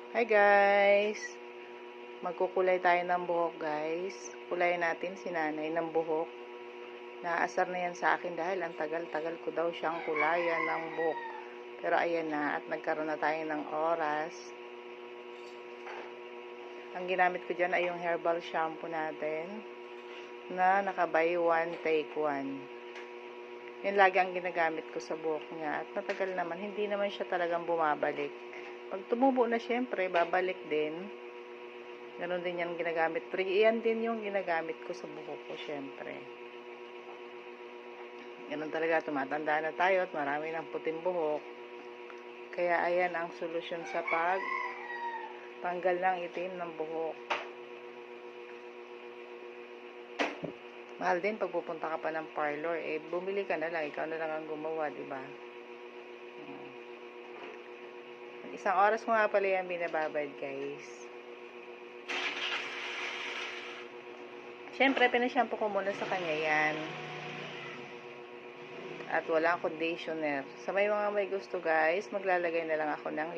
Hi guys! Magkukulay tayo ng buhok guys. Kulayan natin si nanay ng buhok. Naasar na yan sa akin dahil ang tagal-tagal ko daw siyang kulayan ng buhok. Pero ayan na at nagkaroon na tayo ng oras. Ang ginamit ko dyan ay yung herbal shampoo natin na naka-buy one take one. Yan lagi ang ginagamit ko sa buhok niya at matagal naman, hindi naman siya talagang bumabalik. Pag tumubo na syempre, babalik din. Ganon din yan ginagamit. Pero iyan din yung ginagamit ko sa buhok ko syempre. Ganon talaga, tumatanda na tayo at marami ng puting buhok. Kaya ayan ang solusyon sa tanggal ng itim ng buhok. Mahal din pag pupunta ka pa ng parlor, bumili ka na lang, ikaw na lang ang gumawa, di ba? Isang oras ko nga pala yan binababad, guys. Siyempre, pinashampoo ko muna sa kanya yan. At walang conditioner. Sa may mga may gusto, guys, maglalagay na lang ako ng